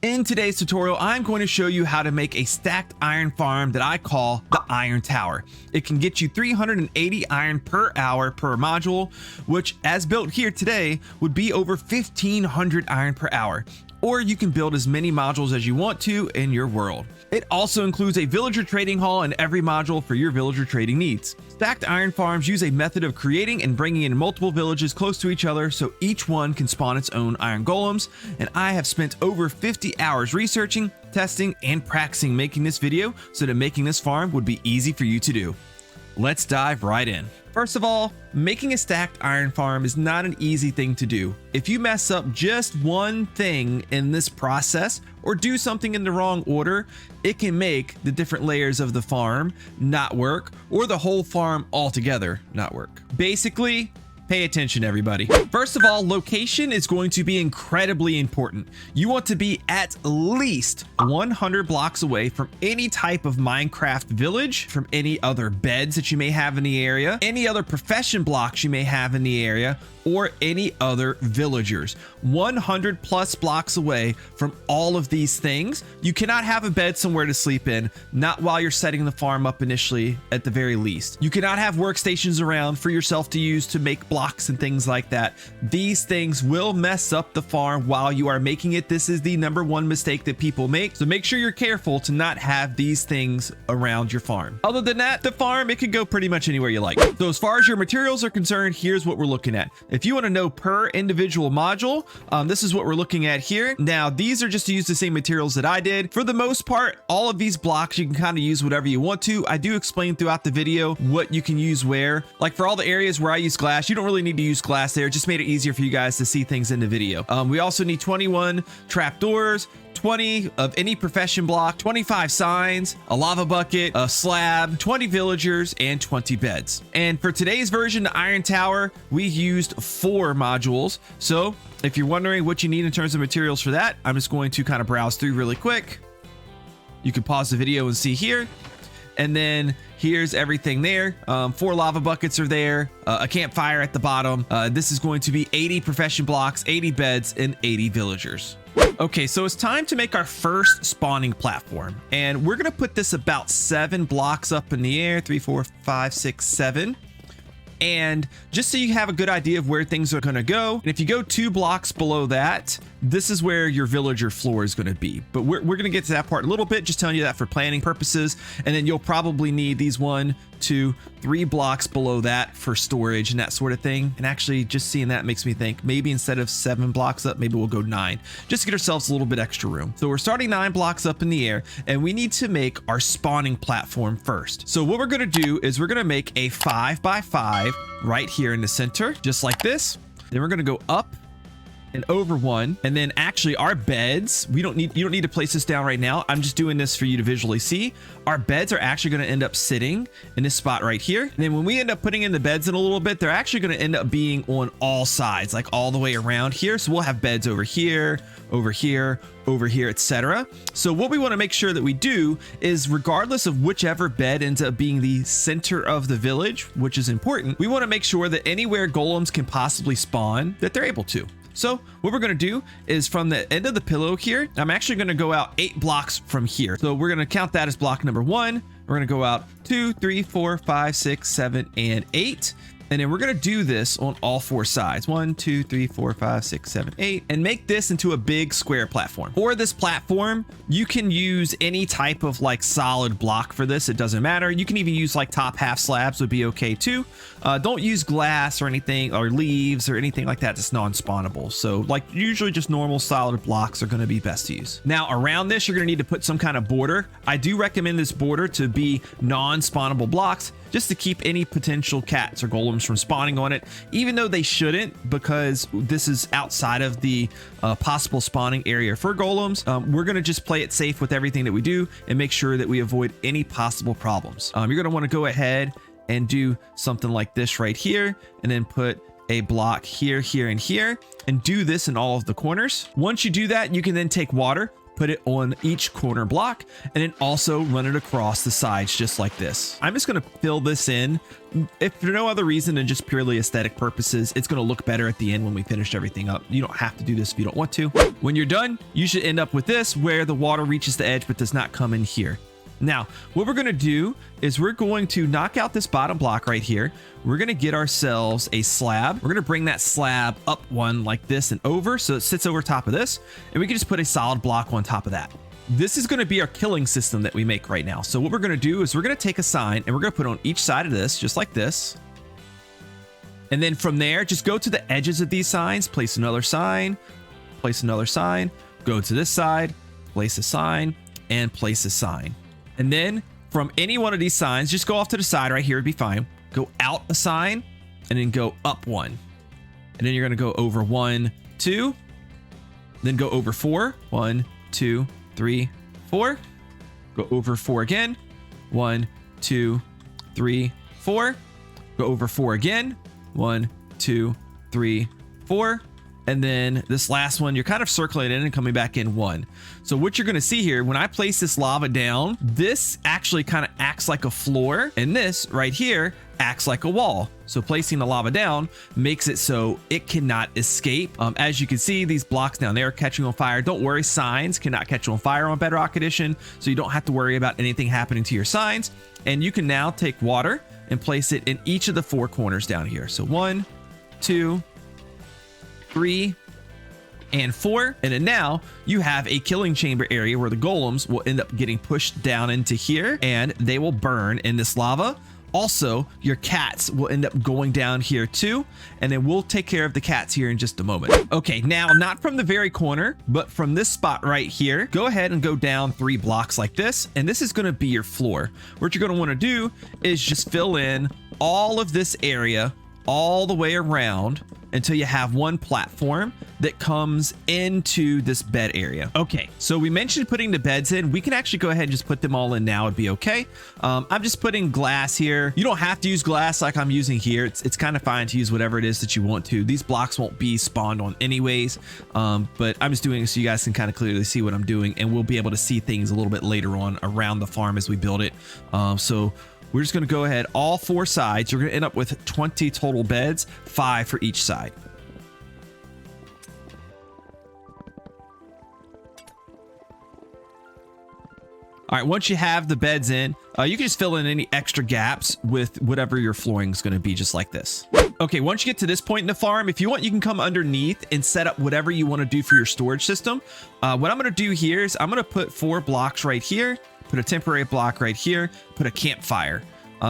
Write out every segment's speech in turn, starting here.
In today's tutorial, I'm going to show you how to make a stacked iron farm that I call the Iron Tower. It can get you 380 iron per hour per module, which as built here today would be over 1500 iron per hour. Or you can build as many modules as you want to in your world. It also includes a villager trading hall in every module for your villager trading needs. Stacked iron farms use a method of creating and bringing in multiple villages close to each other so each one can spawn its own iron golems, and I have spent over 50 hours researching, testing, and practicing making this video so that making this farm would be easy for you to do. Let's dive right in. First of all, making a stacked iron farm is not an easy thing to do. If you mess up just one thing in this process or do something in the wrong order, it can make the different layers of the farm not work or the whole farm altogether not work. Basically, pay attention, everybody. First of all, location is going to be incredibly important. You want to be at least 100 blocks away from any type of Minecraft village, from any other beds that you may have in the area, any other profession blocks you may have in the area, or any other villagers. 100 plus blocks away from all of these things. You cannot have a bed somewhere to sleep in, not while you're setting the farm up initially at the very least. You cannot have workstations around for yourself to use to make blocks and things like that. These things will mess up the farm while you are making it. This is the #1 mistake that people make. So make sure you're careful to not have these things around your farm. Other than that, the farm, it could go pretty much anywhere you like. So as far as your materials are concerned, here's what we're looking at. If you want to know per individual module, this is what we're looking at here. Now, these are just to use the same materials that I did. For the most part, all of these blocks, you can kind of use whatever you want to. I do explain throughout the video what you can use where. Like for all the areas where I use glass, you don't really need to use glass there. It just made it easier for you guys to see things in the video. We also need 21 trapdoors, 20 of any profession block, 25 signs, a lava bucket, a slab, 20 villagers, and 20 beds. And for today's version, the Iron Tower, we used 4 modules. So if you're wondering what you need in terms of materials for that, I'm just going to kind of browse through really quick. You can pause the video and see here. And then here's everything there. 4 lava buckets are there, a campfire at the bottom. This is going to be 80 profession blocks, 80 beds, and 80 villagers. Okay, so it's time to make our first spawning platform, and we're gonna put this about 7 blocks up in the air, 3, 4, 5, 6, 7. And just so you have a good idea of where things are going to go, and if you go 2 blocks below that, this is where your villager floor is going to be. But we're going to get to that part in a little bit, just telling you that for planning purposes. And then you'll probably need these 1, 2, 3 blocks below that for storage and that sort of thing. And actually, just seeing that makes me think maybe instead of 7 blocks up, maybe we'll go 9, just to get ourselves a little bit extra room. So we're starting 9 blocks up in the air, and we need to make our spawning platform first. So what we're going to do is we're going to make a 5 by 5 right here in the center, just like this. Then we're going to go up and over 1, and then actually our beds, you don't need to place this down right now. I'm just doing this for you to visually see. Our beds are actually going to end up sitting in this spot right here, and then when we end up putting in the beds in a little bit, they're actually going to end up being on all sides, like all the way around here. So we'll have beds over here, over here, over here, etc. So what we want to make sure that we do is, regardless of whichever bed ends up being the center of the village, which is important, we want to make sure that anywhere golems can possibly spawn, that they're able to. So what we're going to do is from the end of the pillow here, I'm actually going to go out 8 blocks from here. So we're going to count that as block number 1. We're going to go out 2, 3, 4, 5, 6, 7, and 8. And then we're going to do this on all 4 sides. 1, 2, 3, 4, 5, 6, 7, 8, and make this into a big square platform. For this platform, you can use any type of like solid block for this. It doesn't matter. You can even use like top half slabs would be okay too. Don't use glass or anything, or leaves or anything like that that's non-spawnable. So like usually just normal solid blocks are going to be best to use. Now around this, you're going to need to put some kind of border. I do recommend this border to be non-spawnable blocks, just to keep any potential cats or golems from spawning on it, even though they shouldn't, because this is outside of the possible spawning area for golems. We're going to just play it safe with everything that we do and make sure that we avoid any possible problems. You're going to want to go ahead and do something like this right here, and then put a block here, here, and here, and do this in all of the corners. Once you do that, you can then take water, put it on each corner block, and then also run it across the sides just like this. I'm just going to fill this in, if for no other reason than just purely aesthetic purposes. It's going to look better at the end when we finish everything up. You don't have to do this if you don't want to. When you're done, you should end up with this where the water reaches the edge but does not come in here. Now, what we're going to do is we're going to knock out this bottom block right here. We're going to get ourselves a slab. We're going to bring that slab up one like this and over so it sits over top of this, and we can just put a solid block on top of that. This is going to be our killing system that we make right now. So what we're going to do is we're going to take a sign and we're going to put it on each side of this just like this. And then from there, just go to the edges of these signs, place another sign, go to this side, place a sign, and place a sign. And then from any one of these signs, just go off to the side right here, it'd be fine. Go out a sign and then go up one. And then you're going to go over 1, 2, then go over 4, 1, 2, 3, 4. Go over 4 again, 1, 2, 3, 4. Go over 4 again, 1, 2, 3, 4. And then this last one, you're kind of circling in and coming back in 1. So what you're going to see here, when I place this lava down, this actually kind of acts like a floor, and this right here acts like a wall. So placing the lava down makes it so it cannot escape. As you can see, these blocks down there are catching on fire. Don't worry, signs cannot catch on fire on Bedrock Edition, so you don't have to worry about anything happening to your signs. And you can now take water and place it in each of the 4 corners down here. So 1, 2, 3, and 4. And then now you have a killing chamber area where the golems will end up getting pushed down into here and they will burn in this lava. Also, your cats will end up going down here too, and then we'll take care of the cats here in just a moment. Okay, now not from the very corner, but from this spot right here, go ahead and go down 3 blocks like this, and this is going to be your floor. What you're going to want to do is just fill in all of this area all the way around until you have one platform that comes into this bed area. Okay, so we mentioned putting the beds in. We can actually go ahead and just put them all in now. It'd be okay. I'm just putting glass here. You don't have to use glass like I'm using here. It's kind of fine to use whatever it is that you want to. These blocks won't be spawned on anyways, but I'm just doing it so you guys can kind of clearly see what I'm doing, and we'll be able to see things a little bit later on around the farm as we build it. So we're just going to go ahead all 4 sides. You're going to end up with 20 total beds, 5 for each side. All right, once you have the beds in, you can just fill in any extra gaps with whatever your flooring is going to be, just like this. Okay, once you get to this point in the farm, if you want, you can come underneath and set up whatever you want to do for your storage system. What I'm going to do here is I'm going to put 4 blocks right here, put a temporary block right here, put a campfire.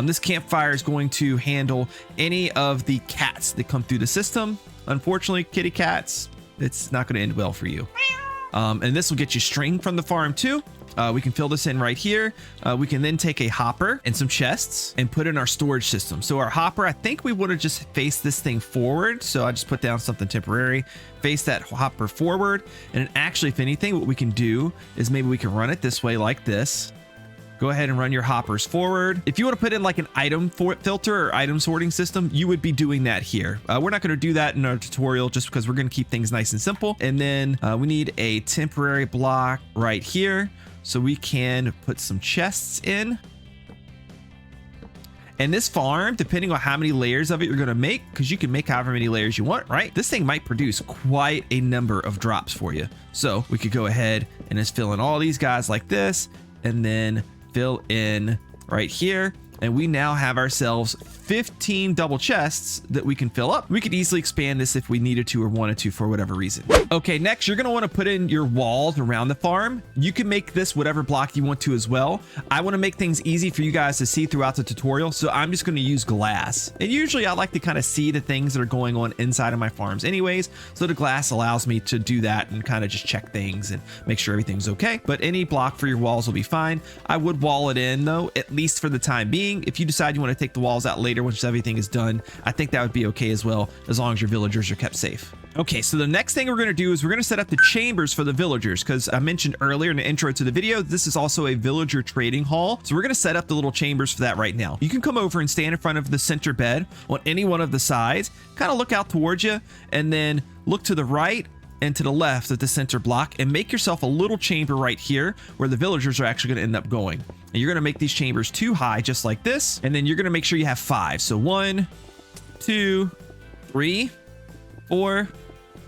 This campfire is going to handle any of the cats that come through the system. Unfortunately, kitty cats, it's not going to end well for you. And this will get you string from the farm too. We can fill this in right here. We can then take a hopper and some chests and put in our storage system. So our hopper, I think we want to just face this thing forward. So I just put down something temporary, face that hopper forward. And actually, if anything, what we can do is maybe we can run it this way like this. Go ahead and run your hoppers forward. If you want to put in like an item filter or item sorting system, you would be doing that here. We're not going to do that in our tutorial just because we're going to keep things nice and simple. And then we need a temporary block right here so we can put some chests in. And this farm, depending on how many layers of it you're going to make, because you can make however many layers you want, right? This thing might produce quite a number of drops for you. So we could go ahead and just fill in all these guys like this, and then fill in right here, and we now have ourselves 15 double chests that we can fill up. We could easily expand this if we needed to or wanted to for whatever reason. Okay, next you're going to want to put in your walls around the farm. You can make this whatever block you want to as well. I want to make things easy for you guys to see throughout the tutorial, so I'm just going to use glass. And usually I like to kind of see the things that are going on inside of my farms anyways, so the glass allows me to do that and kind of just check things and make sure everything's okay. But any block for your walls will be fine. I would wall it in though, at least for the time being. If you decide you want to take the walls out later once everything is done, I think that would be okay as well, as long as your villagers are kept safe. Okay, so the next thing we're going to do is we're going to set up the chambers for the villagers, because I mentioned earlier in the intro to the video, this is also a villager trading hall. So we're going to set up the little chambers for that right now. You can come over and stand in front of the center bed on any one of the sides, kind of look out towards you, and then look to the right and to the left of the center block and make yourself a little chamber right here where the villagers are actually going to end up going. And you're going to make these chambers 2 high, just like this. And then you're going to make sure you have 5. So 1, 2, 3, 4,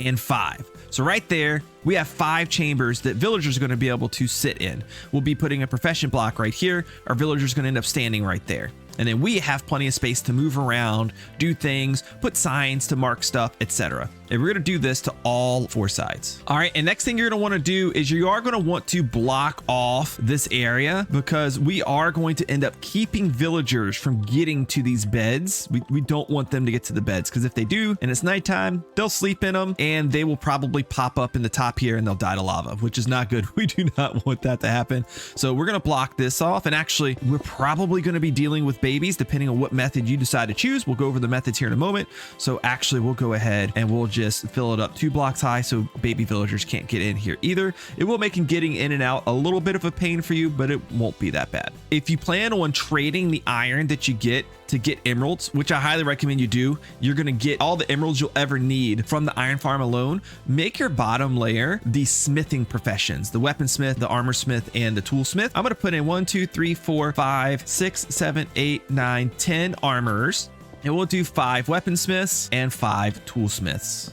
and 5. So right there, we have 5 chambers that villagers are going to be able to sit in. We'll be putting a profession block right here. Our villagers are going to end up standing right there. And then we have plenty of space to move around, do things, put signs to mark stuff, etc. And we're going to do this to all 4 sides. All right, and next thing you're going to want to do is you are going to want to block off this area because we are going to end up keeping villagers from getting to these beds. We don't want them to get to the beds because if they do and it's nighttime, they'll sleep in them and they will probably pop up in the top here and they'll die to lava, which is not good. We do not want that to happen. So we're going to block this off. And actually, we're probably going to be dealing with babies depending on what method you decide to choose. We'll go over the methods here in a moment. So actually, we'll go ahead and we'll just fill it up 2 blocks high so baby villagers can't get in here either. It will make getting in and out a little bit of a pain for you, but it won't be that bad. If you plan on trading the iron that you get to get emeralds, which I highly recommend you do, you're going to get all the emeralds you'll ever need from the iron farm alone. Make your bottom layer the smithing professions, the weaponsmith, the armor smith, and the toolsmith. I'm going to put in 1, 2, 3, 4, 5, 6, 7, 8, 9, 10 armorers, and we'll do 5 weaponsmiths and 5 toolsmiths.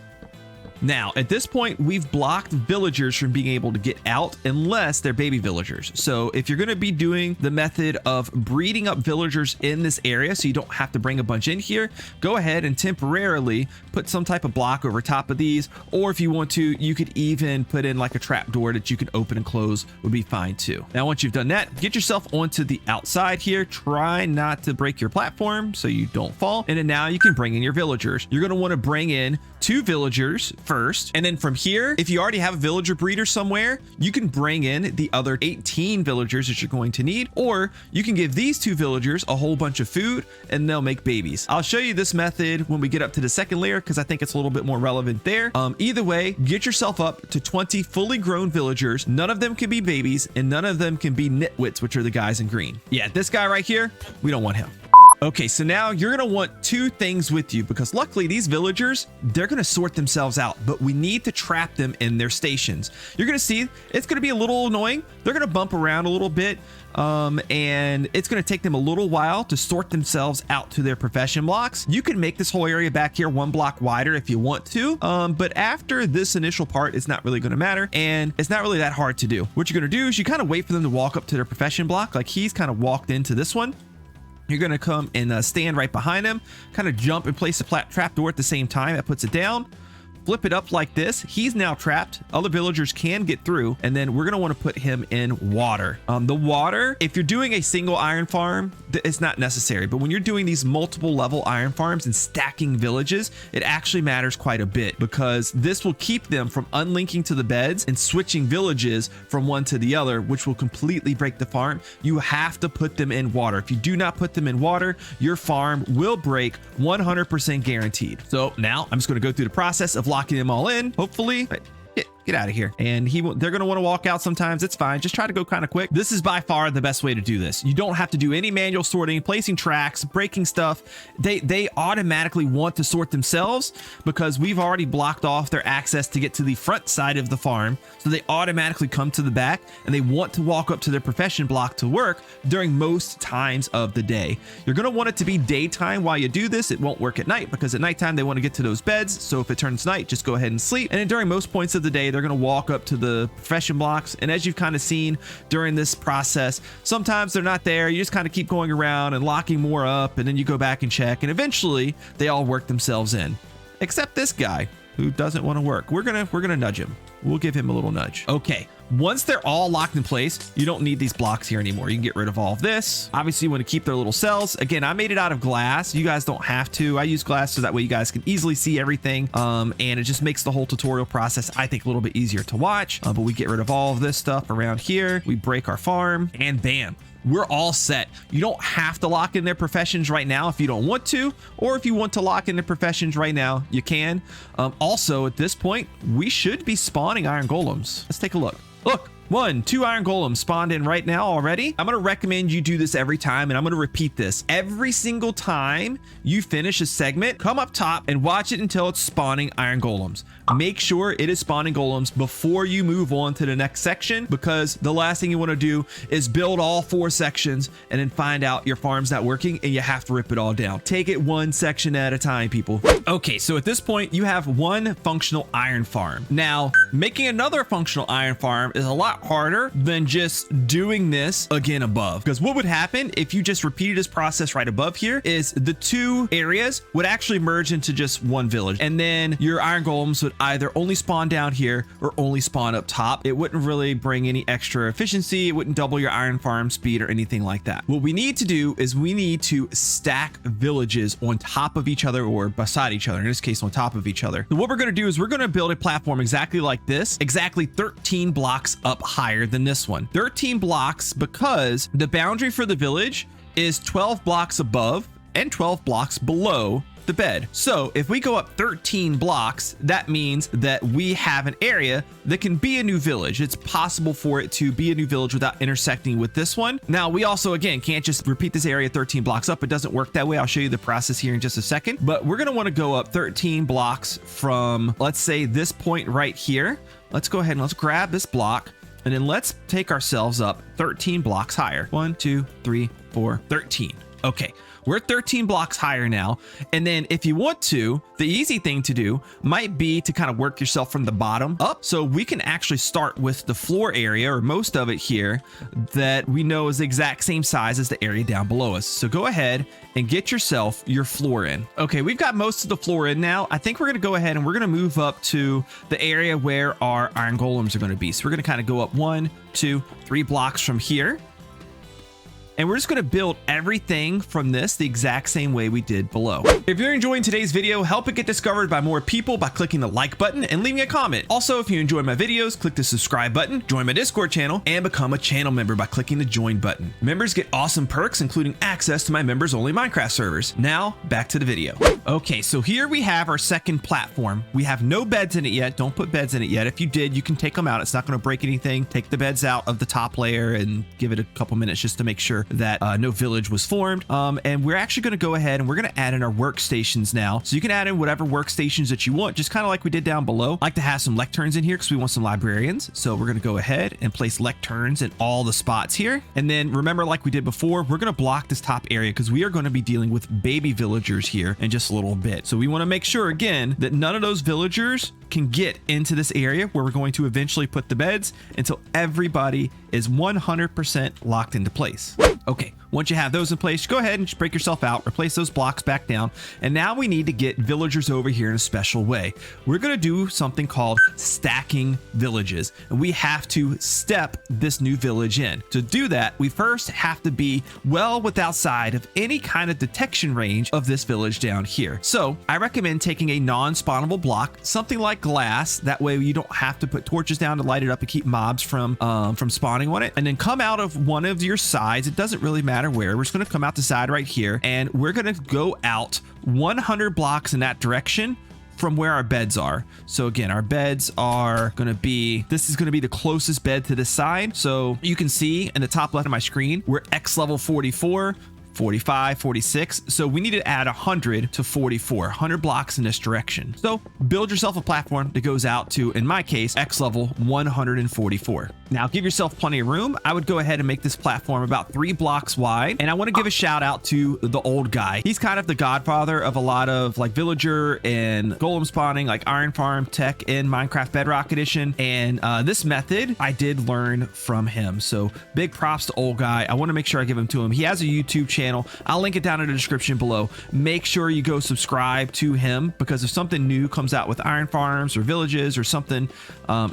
Now, at this point, we've blocked villagers from being able to get out unless they're baby villagers. So if you're going to be doing the method of breeding up villagers in this area so you don't have to bring a bunch in here, go ahead and temporarily put some type of block over top of these. Or if you want to, you could even put in like a trap door that you can open and close, would be fine too. Now, once you've done that, get yourself onto the outside here. Try not to break your platform so you don't fall. And then now you can bring in your villagers. You're going to want to bring in 2 villagers first. And then from here, if you already have a villager breeder somewhere, you can bring in the other 18 villagers that you're going to need, or you can give these 2 villagers a whole bunch of food and they'll make babies. I'll show you this method when we get up to the second layer because I think it's a little bit more relevant there. Either way, get yourself up to 20 fully grown villagers. None of them can be babies and none of them can be nitwits, which are the guys in green. Yeah, this guy right here, we don't want him. Okay, so now you're going to want 2 things with you because luckily these villagers, they're going to sort themselves out, but we need to trap them in their stations. You're going to see it's going to be a little annoying. They're going to bump around a little bit. And it's going to take them a little while to sort themselves out to their profession blocks. You can make this whole area back here 1 block wider if you want to. But after this initial part, it's not really going to matter. And it's not really that hard to do. What you're going to do is you kind of wait for them to walk up to their profession block. Like he's kind of walked into this one. You're going to come and stand right behind him, kind of jump and place a trap door at the same time. That puts it down. Flip it up like this. He's now trapped. Other villagers can get through. And then we're going to want to put him in water. The water, if you're doing a single iron farm, it's not necessary. But when you're doing these multiple level iron farms and stacking villages, it actually matters quite a bit because this will keep them from unlinking to the beds and switching villages from one to the other, which will completely break the farm. You have to put them in water. If you do not put them in water, your farm will break 100% guaranteed. So now I'm just going to go through the process of locking them all in, hopefully. Get out of here. And they're going to want to walk out sometimes. It's fine. Just try to go kind of quick. This is by far the best way to do this. You don't have to do any manual sorting, placing tracks, breaking stuff. They automatically want to sort themselves because we've already blocked off their access to get to the front side of the farm. So they automatically come to the back and they want to walk up to their profession block to work during most times of the day. You're going to want it to be daytime while you do this. It won't work at night because at nighttime they want to get to those beds. So if it turns night, just go ahead and sleep. And then during most points of the day, they're going to walk up to the profession blocks. And as you've kind of seen during this process, sometimes they're not there. You just kind of keep going around and locking more up. And then you go back and check. And eventually they all work themselves in, except this guy who doesn't want to work. We're going to nudge him. We'll give him a little nudge. Okay. Once they're all locked in place, you don't need these blocks here anymore. You can get rid of all of this. Obviously, you want to keep their little cells. Again, I made it out of glass. You guys don't have to. I use glass so that way you guys can easily see everything. And it just makes the whole tutorial process, I think, a little bit easier to watch. But we get rid of all of this stuff around here. We break our farm and bam. We're all set. You don't have to lock in their professions right now if you don't want to, or if you want to lock in the professions right now, you can. Also, at this point, we should be spawning iron golems. Let's take a look. Look, 2 iron golems spawned in right now already. I'm going to recommend you do this every time, and I'm going to repeat this every single time you finish a segment. Come up top and watch it until it's spawning iron golems. Make sure it is spawning golems before you move on to the next section, because the last thing you want to do is build all 4 sections and then find out your farm's not working and you have to rip it all down. Take it one section at a time, people. Okay, so at this point you have one functional iron farm. Now, making another functional iron farm is a lot harder than just doing this again above, because what would happen if you just repeated this process right above here is the 2 areas would actually merge into just one village, and then your iron golems would either only spawn down here or only spawn up top. It wouldn't really bring any extra efficiency. It wouldn't double your iron farm speed or anything like that. What we need to do is we need to stack villages on top of each other, or beside each other, in this case on top of each other. So what we're going to do is we're going to build a platform exactly like this, exactly 13 blocks up higher than this one. 13 blocks because the boundary for the village is 12 blocks above and 12 blocks below the bed. So if we go up 13 blocks, that means that we have an area that can be a new village. It's possible for it to be a new village without intersecting with this one. Now, we also, again, can't just repeat this area 13 blocks up. It doesn't work that way. I'll show you the process here in just a second, but we're going to want to go up 13 blocks from, let's say, this point right here. Let's go ahead and let's grab this block, and then let's take ourselves up 13 blocks higher. 1, 2, 3, 4, 13. Okay, we're 13 blocks higher now. And then if you want to, the easy thing to do might be to kind of work yourself from the bottom up. So we can actually start with the floor area, or most of it here, that we know is the exact same size as the area down below us. So go ahead and get yourself your floor in. Okay, we've got most of the floor in now. I think we're going to go ahead and we're going to move up to the area where our iron golems are going to be. So we're going to kind of go up 1, 2, 3 blocks from here. And we're just going to build everything from this the exact same way we did below. If you're enjoying today's video, help it get discovered by more people by clicking the like button and leaving a comment. Also, if you enjoy my videos, click the subscribe button, join my Discord channel, and become a channel member by clicking the join button. Members get awesome perks, including access to my members only Minecraft servers. Now, back to the video. Okay, so here we have our second platform. We have no beds in it yet. Don't put beds in it yet. If you did, you can take them out. It's not going to break anything. Take the beds out of the top layer and give it a couple minutes just to make sure that no village was formed. And we're actually going to go ahead and we're going to add in our workstations now. So you can add in whatever workstations that you want, just kind of like we did down below. I like to have some lecterns in here because we want some librarians. So we're going to go ahead and place lecterns in all the spots here. And then remember, like we did before, we're going to block this top area because we are going to be dealing with baby villagers here in just a little bit. So we want to make sure, again, that none of those villagers can get into this area where we're going to eventually put the beds until everybody is 100% locked into place. Okay, once you have those in place, go ahead and just break yourself out, replace those blocks back down. And now we need to get villagers over here in a special way. We're going to do something called stacking villages, and we have to step this new village in. To do that, we first have to be well outside of any kind of detection range of this village down here. So I recommend taking a non-spawnable block, something like glass. That way you don't have to put torches down to light it up and keep mobs from spawning on it. And then come out of one of your sides. It doesn't really matter where. We're just going to come out the side right here, and we're going to go out 100 blocks in that direction from where our beds are. So again, our beds are going to be, this is going to be the closest bed to this side. So you can see in the top left of my screen, we're X level 44, 45, 46. So we need to add 100 to 44, 100 blocks in this direction. So build yourself a platform that goes out to, in my case, X level 144. Now give yourself plenty of room. I would go ahead and make this platform about 3 blocks wide. And I want to give a shout out to the old guy. He's kind of the godfather of a lot of like villager and golem spawning, like iron farm tech in Minecraft Bedrock Edition. And this method I did learn from him. So big props to old guy. I want to make sure I give him to him. He has a YouTube channel. I'll link it down in the description below. Make sure you go subscribe to him, because if something new comes out with iron farms or villages, or something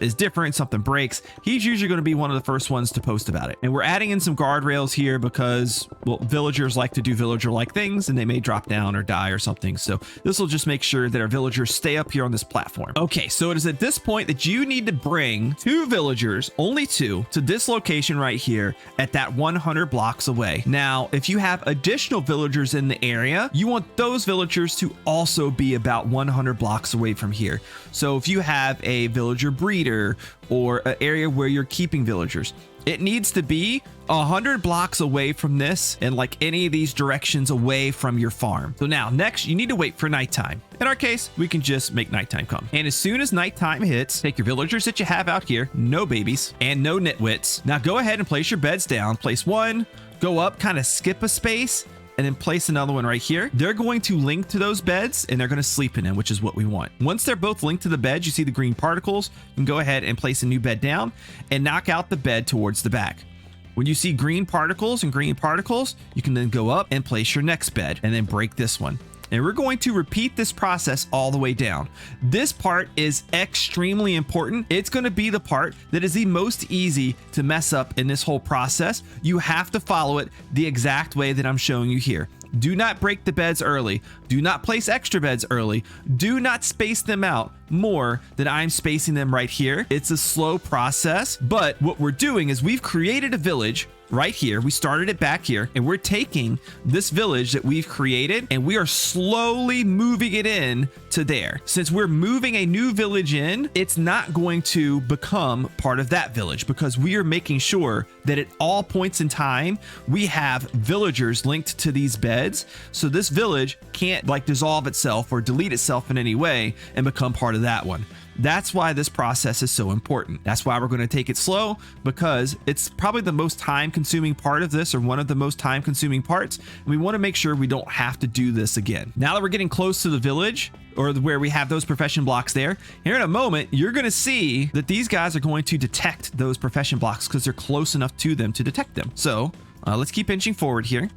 is different, something breaks, he's usually going to be one of the first ones to post about it. And we're adding in some guardrails here because, well, villagers like to do villager-like things, and they may drop down or die or something. So this will just make sure that our villagers stay up here on this platform. Okay, so it is at this point that you need to bring 2 villagers, only 2, to this location right here at that 100 blocks away. Now, if you have additional villagers in the area, you want those villagers to also be about 100 blocks away from here. So if you have a villager breeder, or an area where you're keeping villagers. It needs to be 100 blocks away from this and like any of these directions away from your farm. So now next you need to wait for nighttime. In our case, we can just make nighttime come. And as soon as nighttime hits, take your villagers that you have out here, no babies and no nitwits. Now go ahead and place your beds down. Place one, go up, kind of skip a space, and then place another one right here. They're going to link to those beds and they're going to sleep in them, which is what we want. Once they're both linked to the beds, you see the green particles, you can go ahead and place a new bed down and knock out the bed towards the back. When you see green particles and green particles, you can then go up and place your next bed and then break this one. And we're going to repeat this process all the way down. This part is extremely important. It's going to be the part that is the most easy to mess up in this whole process. You have to follow it the exact way that I'm showing you here. Do not break the beds early. Do not place extra beds early. Do not space them out more than I'm spacing them right here. It's a slow process, but what we're doing is we've created a village right here. We started it back here and we're taking this village that we've created and we are slowly moving it in to there. Since we're moving a new village in, it's not going to become part of that village because we are making sure that at all points in time, we have villagers linked to these beds. So this village can't like dissolve itself or delete itself in any way and become part of that one. That's why this process is so important. That's why we're going to take it slow, because it's probably the most time consuming part of this, or one of the most time consuming parts. And we want to make sure we don't have to do this again. Now that we're getting close to the village, or where we have those profession blocks there, here in a moment, you're going to see that these guys are going to detect those profession blocks because they're close enough to them to detect them. So let's keep inching forward here.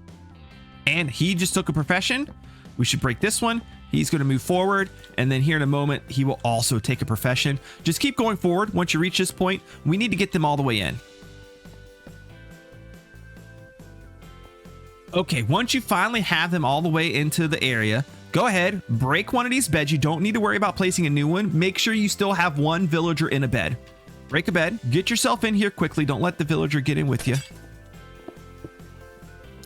And he just took a profession. We should break this one. He's going to move forward, and then here in a moment, he will also take a profession. Just keep going forward. Once you reach this point, we need to get them all the way in. Okay, once you finally have them all the way into the area, go ahead, break one of these beds. You don't need to worry about placing a new one. Make sure you still have one villager in a bed. Break a bed. Get yourself in here quickly. Don't let the villager get in with you.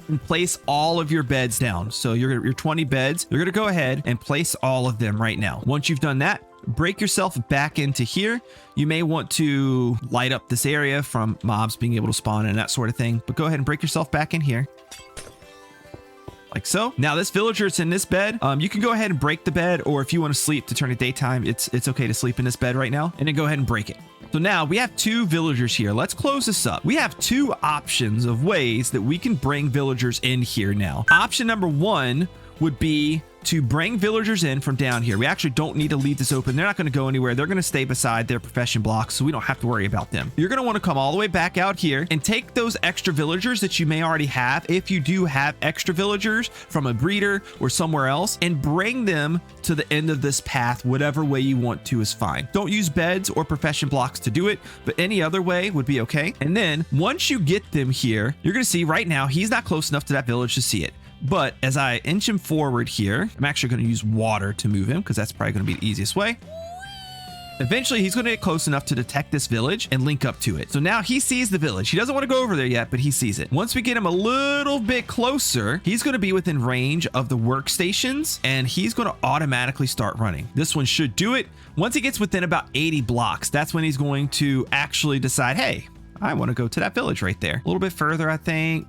And place all of your beds down. So your 20 beds, you're going to go ahead and place all of them right now. Once you've done that, break yourself back into here. You may want to light up this area from mobs being able to spawn and that sort of thing, but go ahead and break yourself back in here. Like so. Now this villager is in this bed. You can go ahead and break the bed, or if you want to sleep to turn it daytime, it's okay to sleep in this bed right now, and then go ahead and break it. So now we have two villagers here. Let's close this up. We have two options of ways that we can bring villagers in here now. Option number one would be to bring villagers in from down here. We actually don't need to leave this open. They're not going to go anywhere. They're going to stay beside their profession blocks, so we don't have to worry about them. You're going to want to come all the way back out here and take those extra villagers that you may already have, if you do have extra villagers from a breeder or somewhere else, and bring them to the end of this path. Whatever way you want to is fine. Don't use beds or profession blocks to do it, but any other way would be okay. And then once you get them here, you're going to see right now he's not close enough to that village to see it. But as I inch him forward here, I'm actually going to use water to move him because that's probably going to be the easiest way. Eventually, he's going to get close enough to detect this village and link up to it. So now he sees the village. He doesn't want to go over there yet, but he sees it. Once we get him a little bit closer, he's going to be within range of the workstations, and he's going to automatically start running. This one should do it. Once he gets within about 80 blocks, that's when he's going to actually decide, hey, I want to go to that village right there. A little bit further, I think.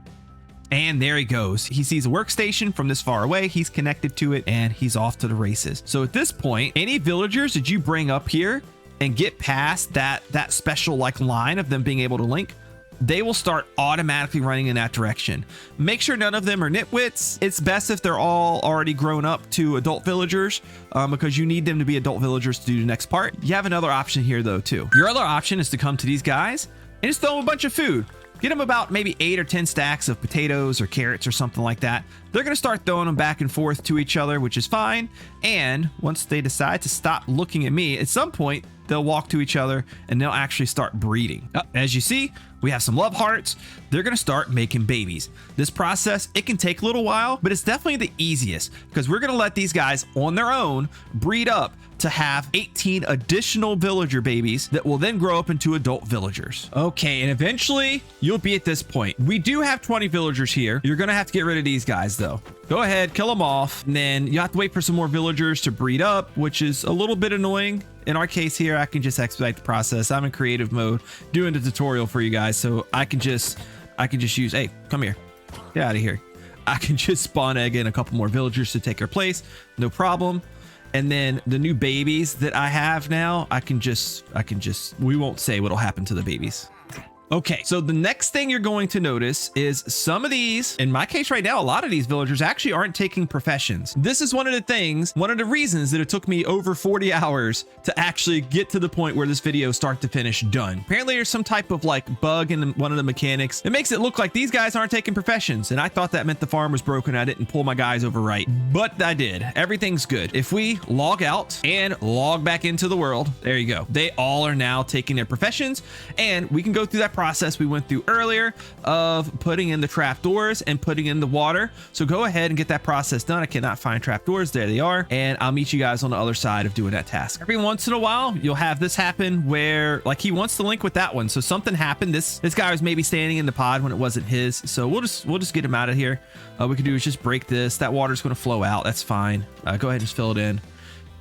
And there he goes. He sees a workstation from this far away. He's connected to it and he's off to the races. So at this point, any villagers that you bring up here and get past that special like line of them being able to link, they will start automatically running in that direction. Make sure none of them are nitwits. It's best if they're all already grown up to adult villagers because you need them to be adult villagers to do the next part. You have another option here though too. Your other option is to come to these guys and just throw them a bunch of food. Get them about maybe 8 or 10 stacks of potatoes or carrots or something like that. They're going to start throwing them back and forth to each other, which is fine. And once they decide to stop looking at me, at some point, they'll walk to each other and they'll actually start breeding. As you see, we have some love hearts. They're going to start making babies. This process, it can take a little while, but it's definitely the easiest because we're going to let these guys on their own breed up to have 18 additional villager babies that will then grow up into adult villagers. Okay, and eventually you'll be at this point. We do have 20 villagers here. You're going to have to get rid of these guys though. Go ahead, kill them off, and then you have to wait for some more villagers to breed up, which is a little bit annoying. in our case here, I can just expedite the process. I'm in creative mode doing the tutorial for you guys, so I can just use, hey, come here, get out of here. I can just spawn egg in a couple more villagers to take their place, no problem. And then the new babies that I have now, I can just, we won't say what'll happen to the babies. Okay, so the next thing you're going to notice is some of these, in my case right now, a lot of these villagers actually aren't taking professions. This is one of the reasons that it took me over 40 hours to actually get to the point where this video start to finish done. Apparently there's some type of like bug in one of the mechanics. It makes it look like these guys aren't taking professions. And I thought that meant the farm was broken. I didn't pull my guys over right, but I did. Everything's good. If we log out and log back into the world, there you go. They all are now taking their professions, and we can go through that process we went through earlier of putting in the trapdoors and putting in the water. So go ahead and get that process done. I cannot find trapdoors. There they are. And I'll meet you guys on the other side of doing that task. Every once in a while, you'll have this happen where like he wants to link with that one. So something happened. This guy was maybe standing in the pod when it wasn't his. So we'll just get him out of here. We can do is just break this. That water's going to flow out. That's fine. Go ahead and just fill it in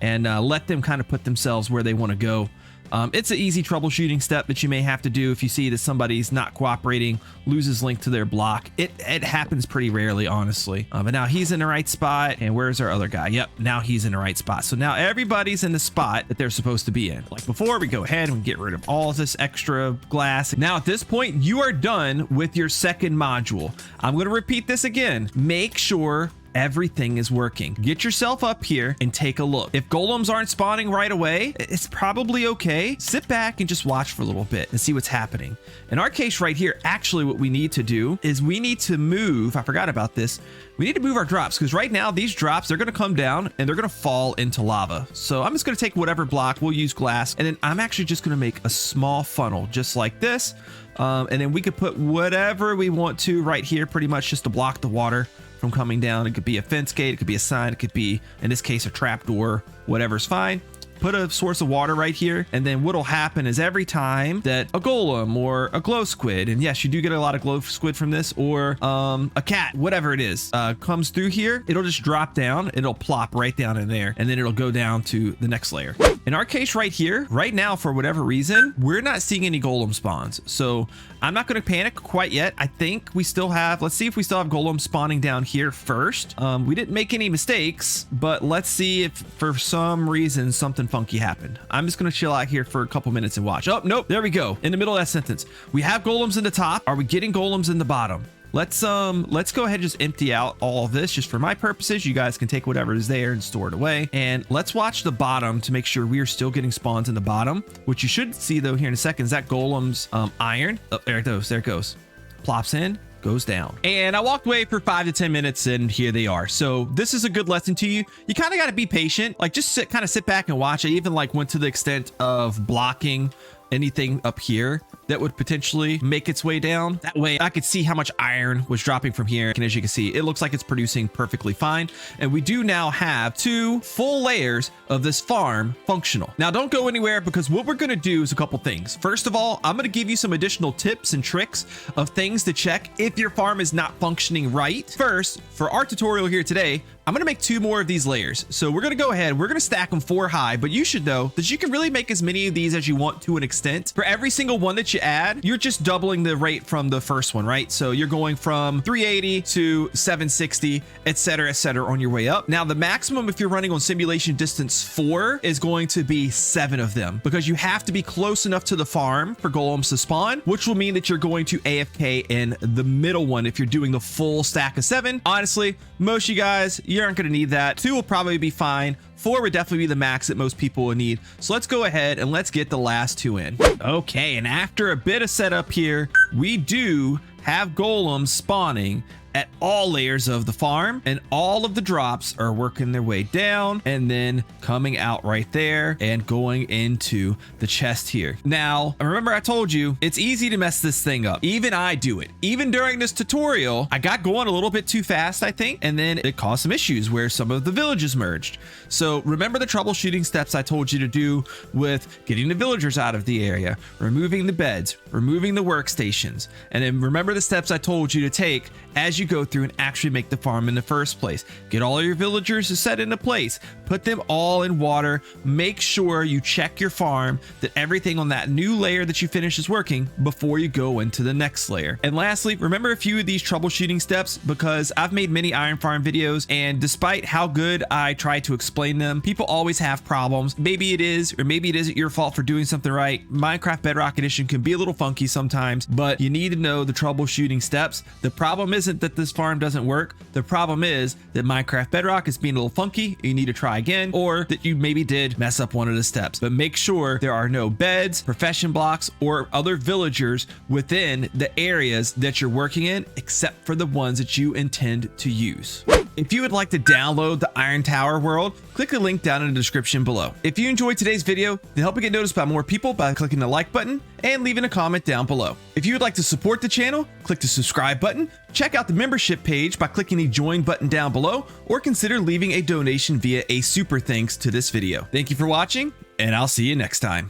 and let them kind of put themselves where they want to go. It's an easy troubleshooting step that you may have to do if you see that somebody's not cooperating, loses link to their block. It happens pretty rarely, honestly. But now he's in the right spot. And where's our other guy? Yep, now he's in the right spot. So now everybody's in the spot that they're supposed to be in. Like before, we go ahead and get rid of all of this extra glass. Now at this point, you are done with your second module. I'm going to repeat this again. Make sure everything is working. Get yourself up here and take a look. If golems aren't spawning right away, it's probably okay. Sit back and just watch for a little bit and see what's happening. In our case right here, actually what we need to do is we need to move, I forgot about this, we need to move our drops, because right now these drops, they're going to come down and they're going to fall into lava. So I'm just going to take whatever block, we'll use glass, and then I'm actually just going to make a small funnel just like this. And then we could put whatever we want to right here, pretty much just to block the water from coming down. It could be a fence gate, it could be a sign, it could be, in this case, a trap door, whatever's fine. Put a source of water right here, and then what'll happen is every time that a golem or a glow squid, and yes, you do get a lot of glow squid from this, or a cat, whatever it is, comes through here, it'll just drop down, it'll plop right down in there, and then it'll go down to the next layer. In our case right here, right now, for whatever reason, we're not seeing any golem spawns. So I'm not going to panic quite yet. I think we still have, let's see if we still have golems spawning down here first. We didn't make any mistakes, but let's see if for some reason something funky happened. I'm just going to chill out here for a couple minutes and watch. Oh, nope. There we go. In the middle of that sentence, we have golems in the top. Are we getting golems in the bottom? Let's go ahead and just empty out all of this just for my purposes. You guys can take whatever is there and store it away. And let's watch the bottom to make sure we are still getting spawns in the bottom. What you should see though here in a second is that golem's iron. Oh, there it goes. There it goes. Plops in, goes down. And I walked away for 5 to 10 minutes and here they are. So this is a good lesson to you. You kind of got to be patient. Like just sit back and watch. I even like went to the extent of blocking anything up here that would potentially make its way down. That way I could see how much iron was dropping from here. And as you can see, it looks like it's producing perfectly fine. And we do now have 2 full layers of this farm functional. Now don't go anywhere, because what we're going to do is a couple things. First of all, I'm going to give you some additional tips and tricks of things to check if your farm is not functioning right. First, for our tutorial here today, I'm going to make 2 more of these layers. So we're going to go ahead, we're going to stack them 4 high, but you should know that you can really make as many of these as you want to an extent. For every single one that you add, you're just doubling the rate from the first one, right? So you're going from 380 to 760, etc., on your way up. Now the maximum, if you're running on simulation distance 4, is going to be 7 of them, because you have to be close enough to the farm for golems to spawn, which will mean that you're going to AFK in the middle one if you're doing the full stack of 7. Honestly, most of you guys, you aren't going to need that. 2 will probably be fine. 4 would definitely be the max that most people would need. So let's go ahead and let's get the last 2 in. Okay, and after a bit of setup here, we do have golems spawning at all layers of the farm, and all of the drops are working their way down and then coming out right there and going into the chest here. Now, remember I told you it's easy to mess this thing up. Even I do it. Even during this tutorial, I got going a little bit too fast, I think, and then it caused some issues where some of the villages merged. So remember the troubleshooting steps I told you to do with getting the villagers out of the area, removing the beds, removing the workstations, and then remember the steps I told you to take as you go through and actually make the farm in the first place. Get all of your villagers set into place, put them all in water, make sure you check your farm that everything on that new layer that you finish is working before you go into the next layer. And lastly, remember a few of these troubleshooting steps, because I've made many iron farm videos, and despite how good I try to explain them, people always have problems. Maybe it is, or maybe it isn't your fault for doing something right. Minecraft Bedrock Edition can be a little funky sometimes, but you need to know the troubleshooting steps. The problem isn't that this farm doesn't work. The problem is that Minecraft Bedrock is being a little funky. You need to try again, or that you maybe did mess up one of the steps. But make sure there are no beds, profession blocks, or other villagers within the areas that you're working in, except for the ones that you intend to use. If you would like to download the Iron Tower world, click the link down in the description below. If you enjoyed today's video, then help it get noticed by more people by clicking the like button and leaving a comment down below. If you would like to support the channel, click the subscribe button, check out the membership page by clicking the join button down below, or consider leaving a donation via a super thanks to this video. Thank you for watching, and I'll see you next time.